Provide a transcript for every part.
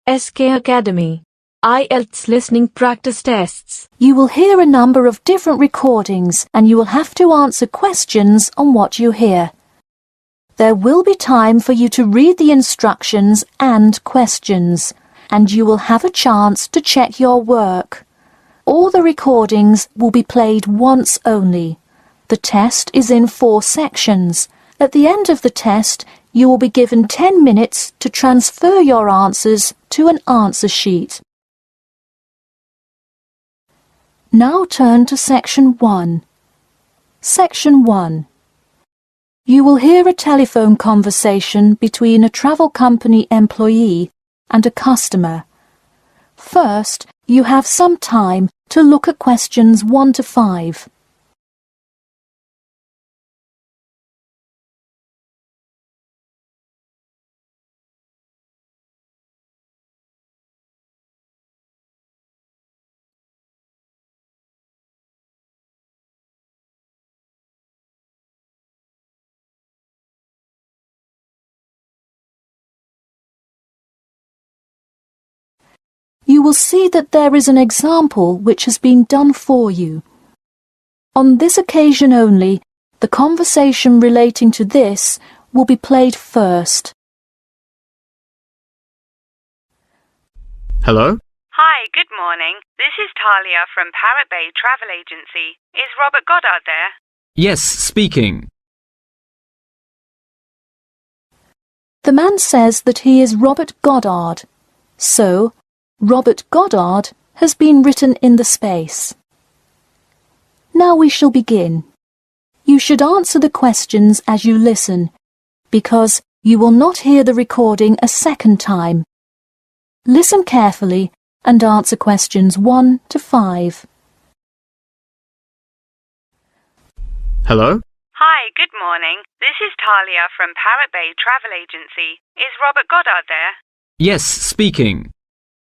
SK Academy IELTS listening practice tests. You will hear a number of different recordings and you will have to answer questions on what you hear. There will be time for you to read the instructions and questions, and you will have a chance to check your work. All the recordings will be played once only. The test is in 4 sections. At the end of the test, you will be given 10 minutes to transfer your answers to an answer sheet. Now turn to Section 1. Section 1. You will hear a telephone conversation between a travel company employee and a customer. First, you have some time to look at questions 1 to 5. You will see that there is an example which has been done for you. On this occasion only, the conversation relating to this will be played first. Hello? Hi, good morning. This is Talia from Parrot Bay Travel Agency. Is Robert Goddard there? Yes, speaking. The man says that he is Robert Goddard. So, Robert Goddard has been written in the space. Now we shall begin. You should answer the questions as you listen, because you will not hear the recording a second time. Listen carefully and answer questions 1 to 5. Hello? Hi, good morning. This is Talia from Parrot Bay Travel Agency. Is Robert Goddard there? Yes, speaking.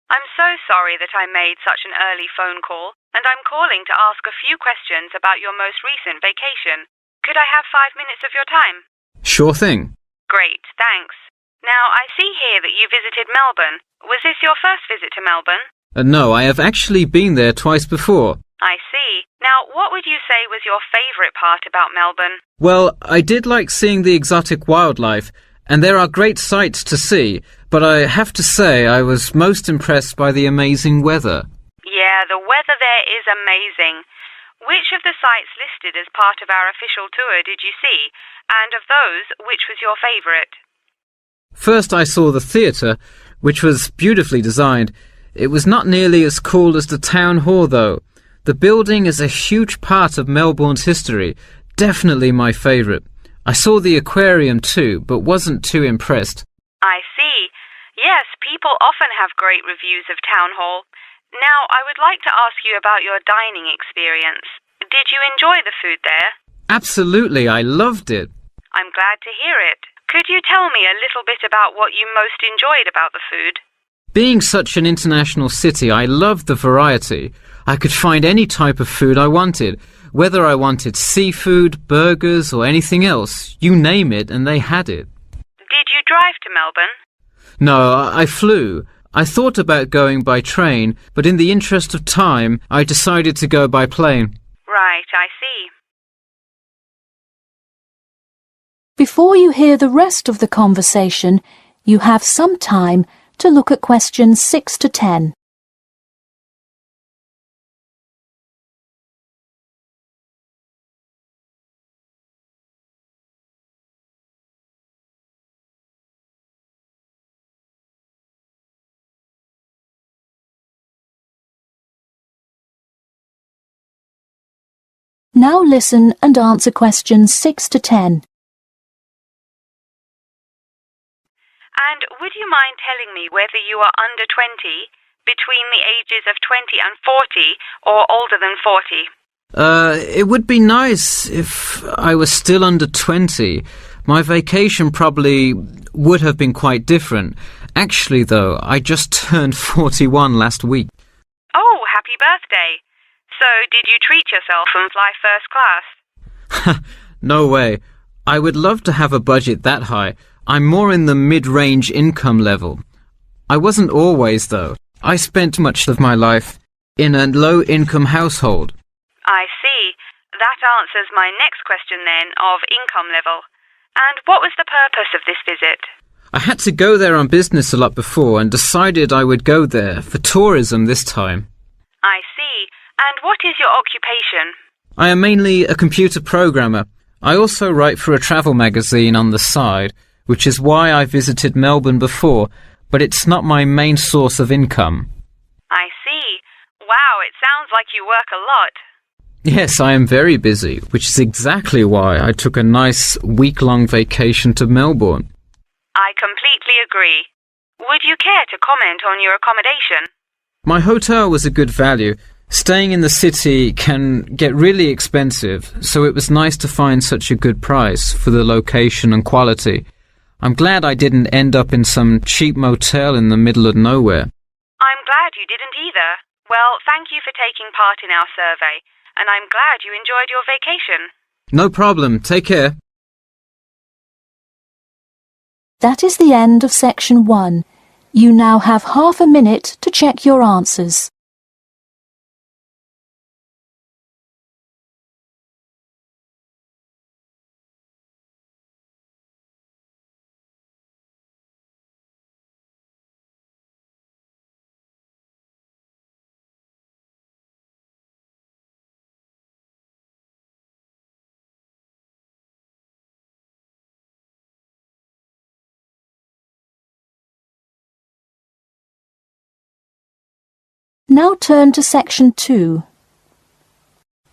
I'm so sorry that I made such an early phone call, and I'm calling to ask a few questions about your most recent vacation. Could I have 5 minutes of your time? Sure thing. Great, thanks. Now, I see here that you visited Melbourne. Was this your first visit to Melbourne? No, I have actually been there twice before. I see. Now, what would you say was your favourite part about Melbourne? Well, I did like seeing the exotic wildlife, and there are great sights to see, but I have to say I was most impressed by the amazing weather. Yeah, the weather there is amazing. Which of the sites listed as part of our official tour did you see? And of those, which was your favourite? First I saw the theatre, which was beautifully designed. It was not nearly as cool as the town hall, though. The building is a huge part of Melbourne's history. Definitely my favourite. I saw the aquarium too, but wasn't too impressed. I see. Yes, people often have great reviews of Town Hall. Now, I would like to ask you about your dining experience. Did you enjoy the food there? Absolutely, I loved it. I'm glad to hear it. Could you tell me a little bit about what you most enjoyed about the food? Being such an international city, I loved the variety. I could find any type of food I wanted, whether I wanted seafood, burgers, or anything else. You name it, and they had it. Did you drive to Melbourne? No, I flew. I thought about going by train, but in the interest of time, I decided to go by plane. Right, I see. Before you hear the rest of the conversation, you have some time to look at questions 6 to 10. Now listen and answer questions 6 to 10. And would you mind telling me whether you are under 20, between the ages of 20 and 40, or older than 40? It would be nice if I was still under 20. My vacation probably would have been quite different. Actually, though, I just turned 41 last week. Oh, happy birthday! So, did you treat yourself and fly first class? No way. I would love to have a budget that high. I'm more in the mid-range income level. I wasn't always, though. I spent much of my life in a low-income household. I see. That answers my next question then, of income level. And what was the purpose of this visit? I had to go there on business a lot before and decided I would go there for tourism this time. I see. And what is your occupation? I am mainly a computer programmer. I also write for a travel magazine on the side, which is why I visited Melbourne before, but it's not my main source of income. I see. Wow, it sounds like you work a lot. Yes, I am very busy, which is exactly why I took a nice week-long vacation to Melbourne. I completely agree. Would you care to comment on your accommodation? My hotel was a good value. Staying in the city can get really expensive, so it was nice to find such a good price for the location and quality. I'm glad I didn't end up in some cheap motel in the middle of nowhere. I'm glad you didn't either. Well, thank you for taking part in our survey, and I'm glad you enjoyed your vacation. No problem. Take care. That is the end of section 1. You now have half a minute to check your answers. Now turn to section 2.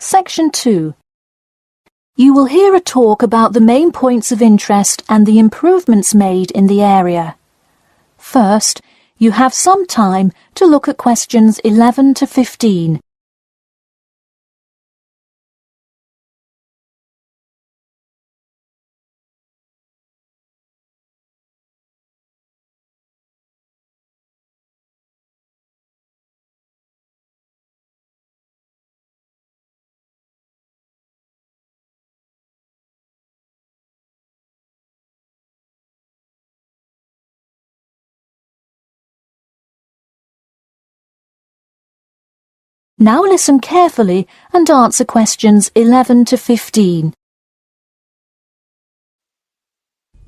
Section 2. You will hear a talk about the main points of interest and the improvements made in the area. First, you have some time to look at questions 11 to 15. Now listen carefully and answer questions 11 to 15.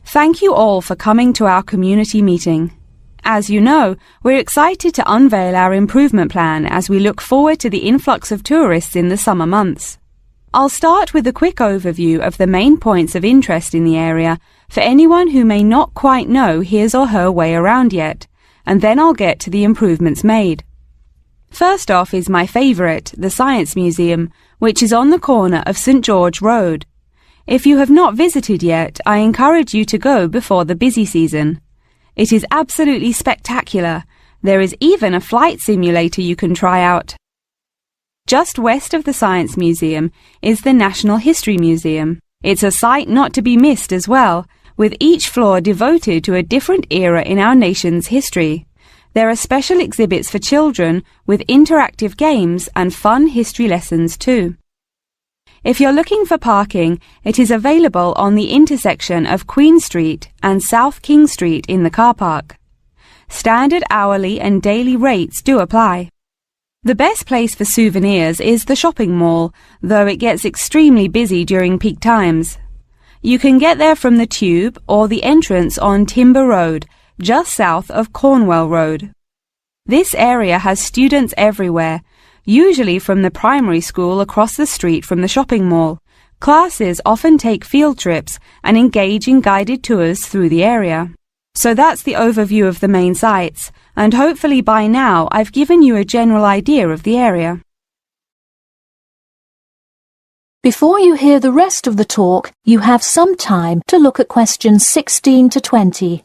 Thank you all for coming to our community meeting. As you know, we're excited to unveil our improvement plan as we look forward to the influx of tourists in the summer months. I'll start with a quick overview of the main points of interest in the area for anyone who may not quite know his or her way around yet, and then I'll get to the improvements made. First off is my favourite, the Science Museum, which is on the corner of St George Road. If you have not visited yet, I encourage you to go before the busy season. It is absolutely spectacular. There is even a flight simulator you can try out. Just west of the Science Museum is the National History Museum. It's a sight not to be missed as well, with each floor devoted to a different era in our nation's history. There are special exhibits for children with interactive games and fun history lessons too. If you're looking for parking, it is available on the intersection of Queen Street and South King Street in the car park. Standard hourly and daily rates do apply. The best place for souvenirs is the shopping mall, though it gets extremely busy during peak times. You can get there from the Tube or the entrance on Timber Road, just south of Cornwall Road. This area has students everywhere, usually from the primary school across the street from the shopping mall. Classes often take field trips and engage in guided tours through the area. So that's the overview of the main sites, and hopefully by now I've given you a general idea of the area. Before you hear the rest of the talk, you have some time to look at questions 16 to 20.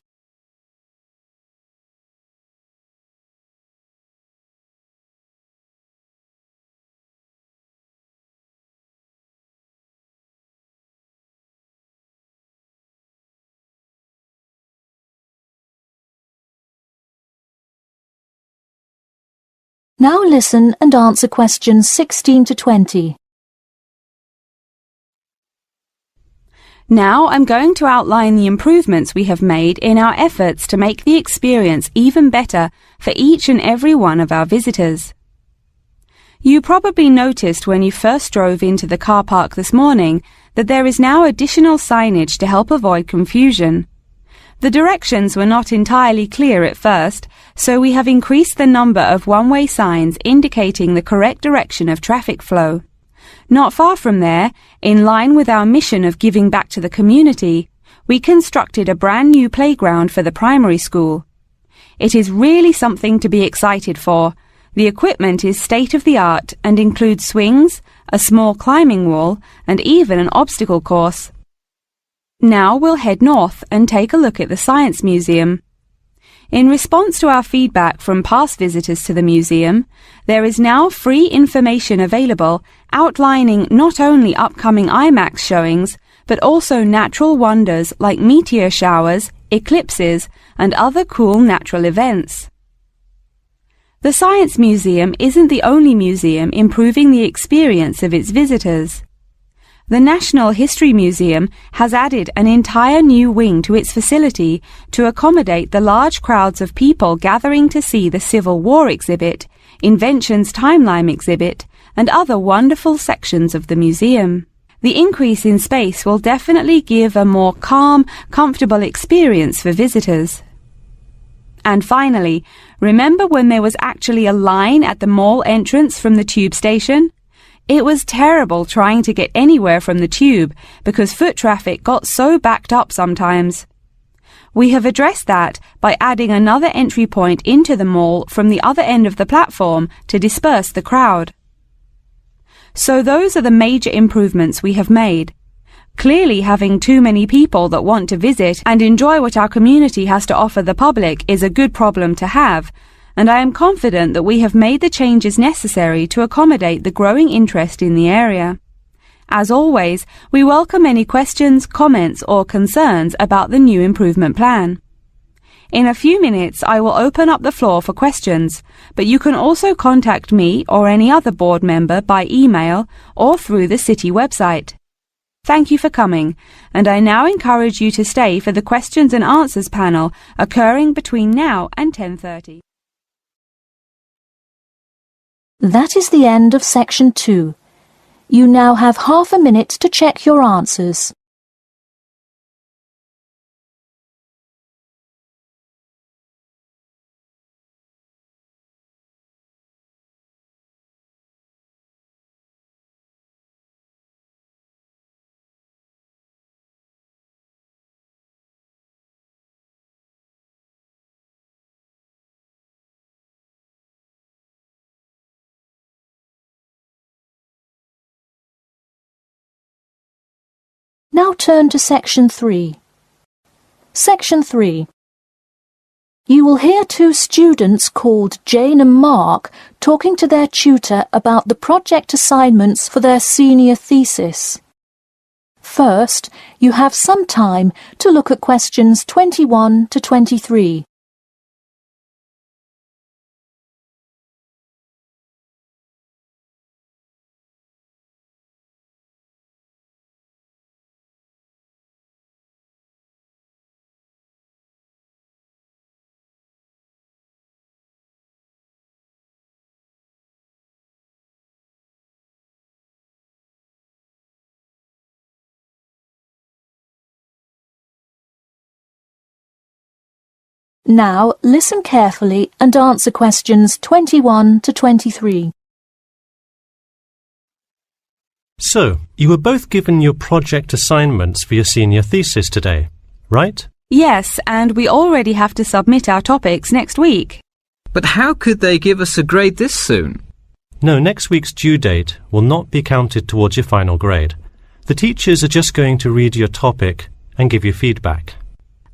Now listen and answer questions 16 to 20. Now I'm going to outline the improvements we have made in our efforts to make the experience even better for each and every one of our visitors. You probably noticed when you first drove into the car park this morning that there is now additional signage to help avoid confusion. The directions were not entirely clear at first, so we have increased the number of one-way signs indicating the correct direction of traffic flow. Not far from there, in line with our mission of giving back to the community, we constructed a brand new playground for the primary school. It is really something to be excited for. The equipment is state-of-the-art and includes swings, a small climbing wall, and even an obstacle course. Now we'll head north and take a look at the Science Museum. In response to our feedback from past visitors to the museum, there is now free information available outlining not only upcoming IMAX showings, but also natural wonders like meteor showers, eclipses, and other cool natural events. The Science Museum isn't the only museum improving the experience of its visitors. The National History Museum has added an entire new wing to its facility to accommodate the large crowds of people gathering to see the Civil War exhibit, Inventions Timeline exhibit, and other wonderful sections of the museum. The increase in space will definitely give a more calm, comfortable experience for visitors. And finally, remember when there was actually a line at the mall entrance from the tube station? It was terrible trying to get anywhere from the tube because foot traffic got so backed up sometimes. We have addressed that by adding another entry point into the mall from the other end of the platform to disperse the crowd. So those are the major improvements we have made. Clearly, having too many people that want to visit and enjoy what our community has to offer the public is a good problem to have, and I am confident that we have made the changes necessary to accommodate the growing interest in the area. As always, we welcome any questions, comments, or concerns about the new improvement plan. In a few minutes, I will open up the floor for questions, but you can also contact me or any other board member by email or through the city website. Thank you for coming, and I now encourage you to stay for the questions and answers panel occurring between now and 10:30. That is the end of section 2. You now have half a minute to check your answers. Now turn to section 3. Section 3. You will hear two students called Jane and Mark talking to their tutor about the project assignments for their senior thesis. First, you have some time to look at questions 21 to 23. Now listen carefully and answer questions 21 to 23. So, you were both given your project assignments for your senior thesis today, right? Yes, and we already have to submit our topics next week. But how could they give us a grade this soon? No, next week's due date will not be counted towards your final grade. The teachers are just going to read your topic and give you feedback.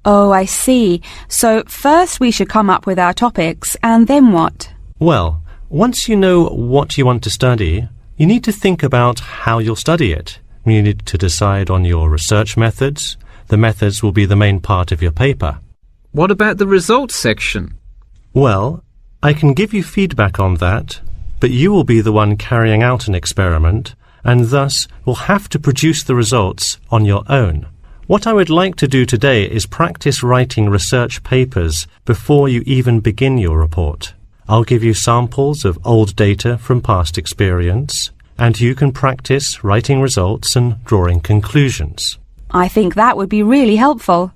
Oh, I see. So first we should come up with our topics, and then what? Well, once you know what you want to study, you need to think about how you'll study it. You need to decide on your research methods. The methods will be the main part of your paper. What about the results section? Well, I can give you feedback on that, but you will be the one carrying out an experiment, and thus will have to produce the results on your own. What I would like to do today is practice writing research papers before you even begin your report. I'll give you samples of old data from past experience, and you can practice writing results and drawing conclusions. I think that would be really helpful.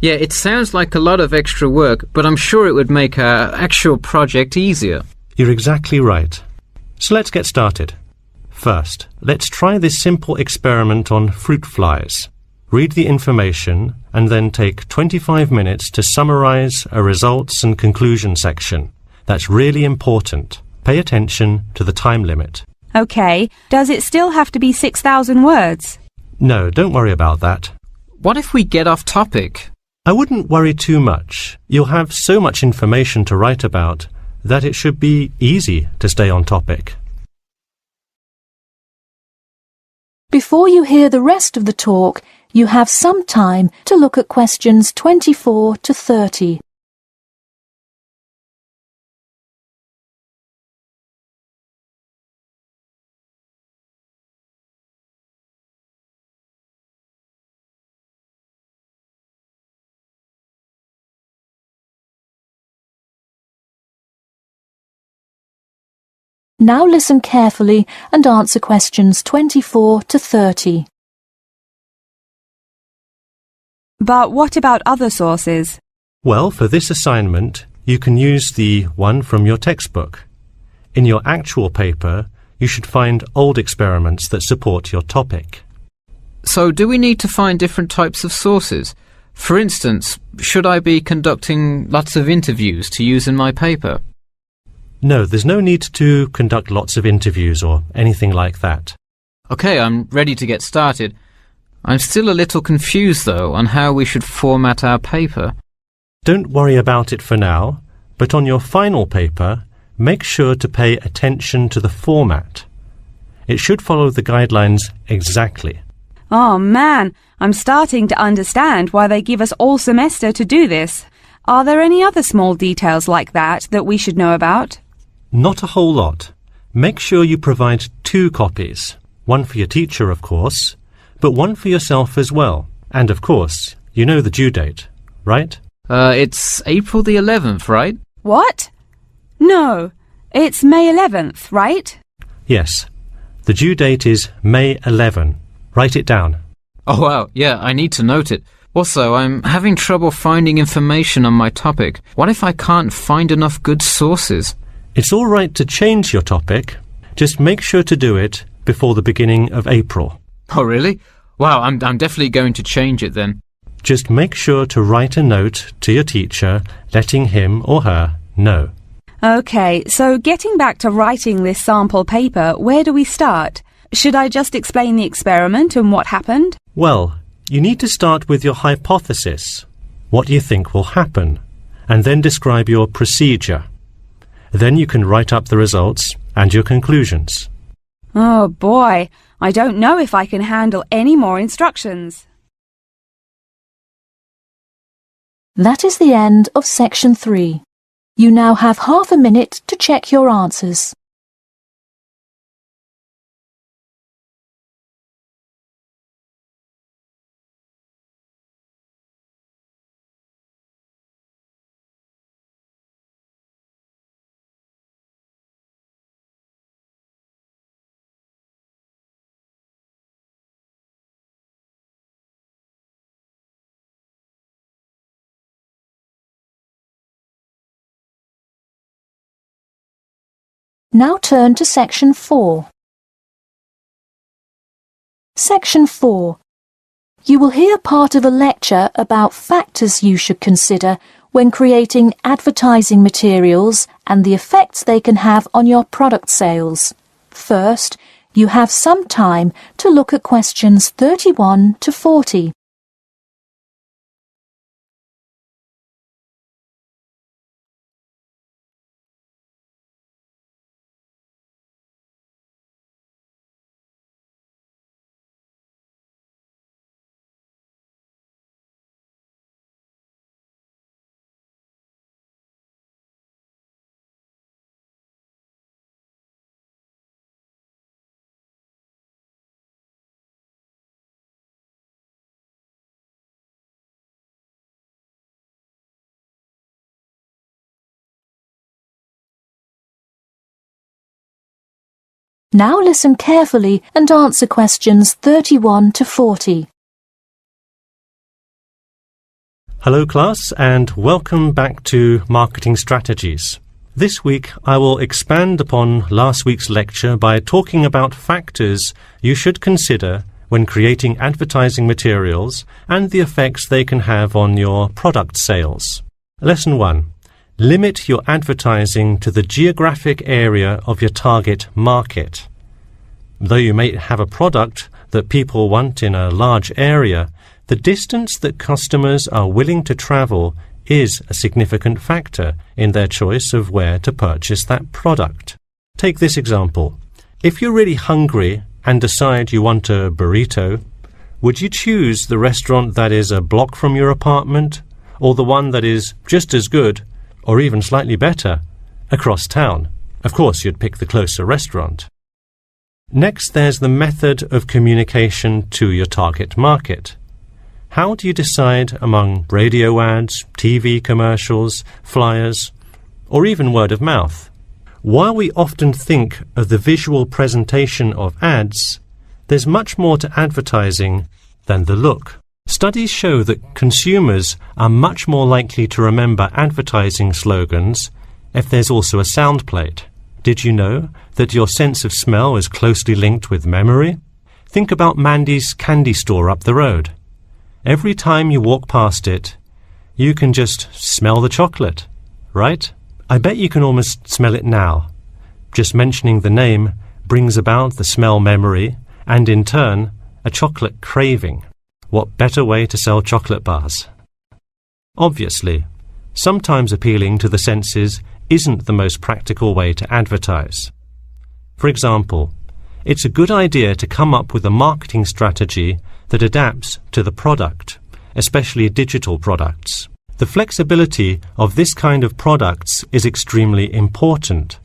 Yeah, it sounds like a lot of extra work, but I'm sure it would make our actual project easier. You're exactly right. So let's get started. First, let's try this simple experiment on fruit flies. Read the information and then take 25 minutes to summarize a results and conclusion section. That's really important. Pay attention to the time limit. OK, does it still have to be 6,000 words? No, don't worry about that. What if we get off topic? I wouldn't worry too much. You'll have so much information to write about that it should be easy to stay on topic. Before you hear the rest of the talk, you have some time to look at questions 24 to 30. Now listen carefully and answer questions 24 to 30. But what about other sources? Well, for this assignment, you can use the one from your textbook. In your actual paper, you should find old experiments that support your topic. So do we need to find different types of sources? For instance, should I be conducting lots of interviews to use in my paper? No, there's no need to conduct lots of interviews or anything like that. OK, I'm ready to get started. I'm still a little confused, though, on how we should format our paper. Don't worry about it for now, but on your final paper, make sure to pay attention to the format. It should follow the guidelines exactly. Oh man, I'm starting to understand why they give us all semester to do this. Are there any other small details like that we should know about? Not a whole lot. Make sure you provide 2 copies. One for your teacher, of course, but one for yourself as well. And of course, you know the due date, right? It's April the 11th, right? What? No, it's May 11th, right? Yes. The due date is May 11. Write it down. Oh wow, yeah, I need to note it. Also, I'm having trouble finding information on my topic. What if I can't find enough good sources? It's all right to change your topic. Just make sure to do it before the beginning of April. Oh really? Wow, I'm definitely going to change it then. Just make sure to write a note to your teacher letting him or her know. OK, so getting back to writing this sample paper, where do we start? Should I just explain the experiment and what happened? Well, you need to start with your hypothesis. What you think will happen, and then describe your procedure. Then you can write up the results and your conclusions. Oh boy, I don't know if I can handle any more instructions. That is the end of section 3. You now have half a minute to check your answers. Now turn to section 4. Section 4. You will hear part of a lecture about factors you should consider when creating advertising materials and the effects they can have on your product sales. First, you have some time to look at questions 31 to 40. Now listen carefully and answer questions 31 to 40. Hello class, and welcome back to Marketing Strategies. This week I will expand upon last week's lecture by talking about factors you should consider when creating advertising materials and the effects they can have on your product sales. Lesson 1. Limit your advertising to the geographic area of your target market. Though you may have a product that people want in a large area, the distance that customers are willing to travel is a significant factor in their choice of where to purchase that product. Take this example. If you're really hungry and decide you want a burrito, would you choose the restaurant that is a block from your apartment, or the one that is just as good, or even slightly better, across town? Of course, you'd pick the closer restaurant. Next, there's the method of communication to your target market. How do you decide among radio ads, TV commercials, flyers, or even word of mouth? While we often think of the visual presentation of ads, there's much more to advertising than the look. Studies show that consumers are much more likely to remember advertising slogans if there's also a sound plate. Did you know that your sense of smell is closely linked with memory? Think about Mandy's candy store up the road. Every time you walk past it, you can just smell the chocolate, right? I bet you can almost smell it now. Just mentioning the name brings about the smell memory and, in turn, a chocolate craving. What better way to sell chocolate bars? Obviously, sometimes appealing to the senses isn't the most practical way to advertise. For example, it's a good idea to come up with a marketing strategy that adapts to the product, especially digital products. The flexibility of this kind of products is extremely important,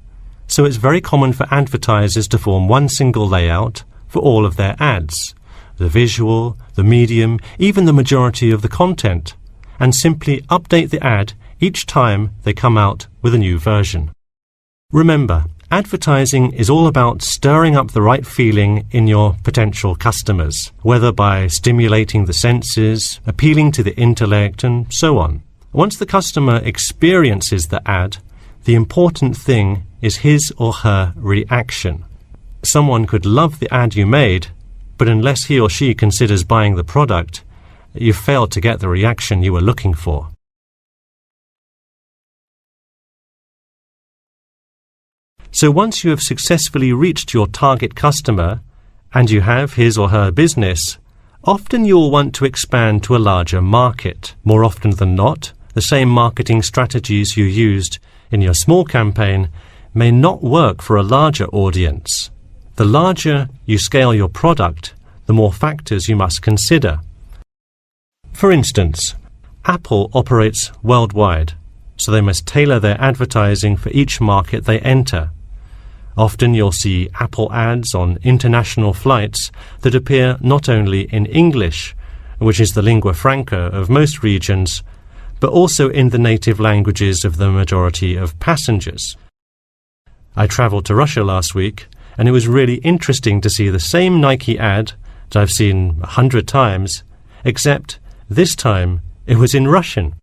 so it's very common for advertisers to form one single layout for all of their ads, the visual, the medium, even the majority of the content, and simply update the ad each time they come out with a new version. Remember, advertising is all about stirring up the right feeling in your potential customers, whether by stimulating the senses, appealing to the intellect, and so on. Once the customer experiences the ad, the important thing is his or her reaction. Someone could love the ad you made, but unless he or she considers buying the product, you've failed to get the reaction you were looking for. So once you have successfully reached your target customer and you have his or her business, often you will want to expand to a larger market. More often than not, the same marketing strategies you used in your small campaign may not work for a larger audience. The larger you scale your product, the more factors you must consider. For instance, Apple operates worldwide, so they must tailor their advertising for each market they enter. Often you'll see Apple ads on international flights that appear not only in English, which is the lingua franca of most regions, but also in the native languages of the majority of passengers. I travelled to Russia last week, and it was really interesting to see the same Nike ad that I've seen 100 times, except this time it was in Russian.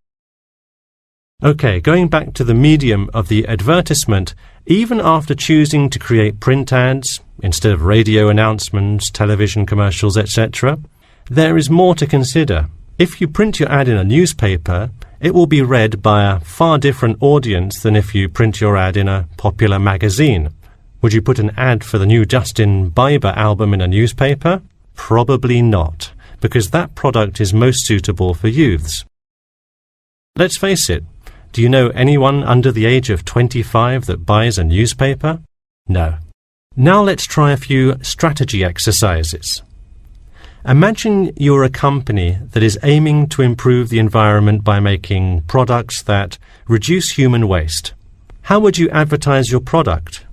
Okay, going back to the medium of the advertisement, even after choosing to create print ads instead of radio announcements, television commercials, etc., there is more to consider. If you print your ad in a newspaper, it will be read by a far different audience than if you print your ad in a popular magazine. Would you put an ad for the new Justin Bieber album in a newspaper? Probably not, because that product is most suitable for youths. Let's face it, do you know anyone under the age of 25 that buys a newspaper? No. Now let's try a few strategy exercises. Imagine you're a company that is aiming to improve the environment by making products that reduce human waste. How would you advertise your product?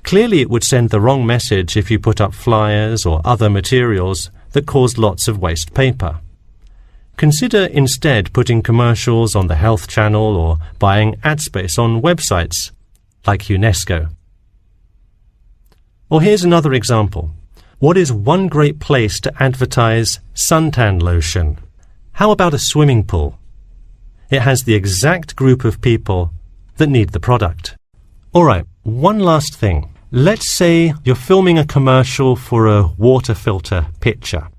Clearly it would send the wrong message if you put up flyers or other materials that cause lots of waste paper. Consider instead putting commercials on the Health Channel or buying ad space on websites like UNESCO. Or here's another example. What is one great place to advertise suntan lotion? How about a swimming pool? It has the exact group of people that need the product. All right, one last thing. Let's say you're filming a commercial for a water filter pitcher.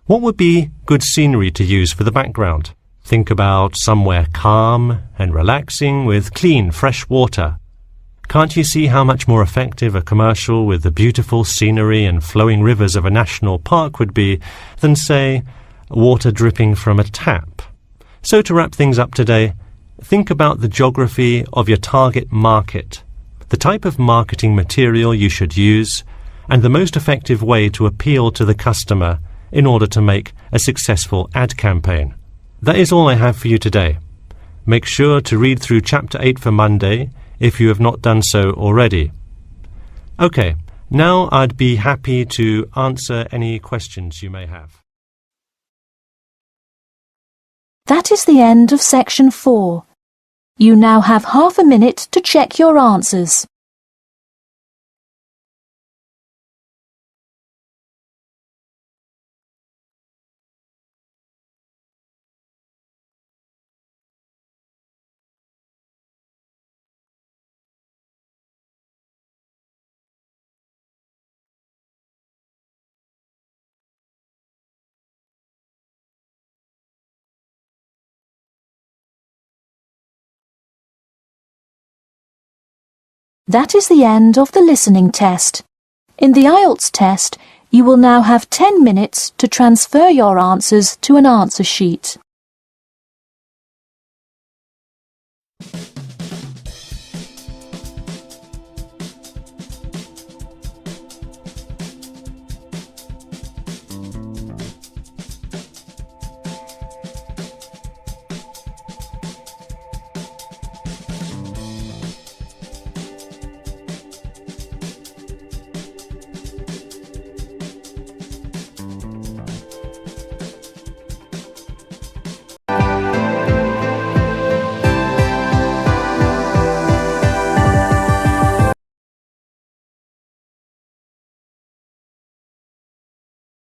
What would be good scenery to use for the background? Think about somewhere calm and relaxing with clean, fresh water. Can't you see how much more effective a commercial with the beautiful scenery and flowing rivers of a national park would be than, say, water dripping from a tap? So to wrap things up today, think about the geography of your target market, the type of marketing material you should use, and the most effective way to appeal to the customer in order to make a successful ad campaign. That is all I have for you today. Make sure to read through Chapter 8 for Monday if you have not done so already. Okay, now I'd be happy to answer any questions you may have. That is the end of Section 4. You now have half a minute to check your answers. That is the end of the listening test. In the IELTS test, you will now have 10 minutes to transfer your answers to an answer sheet.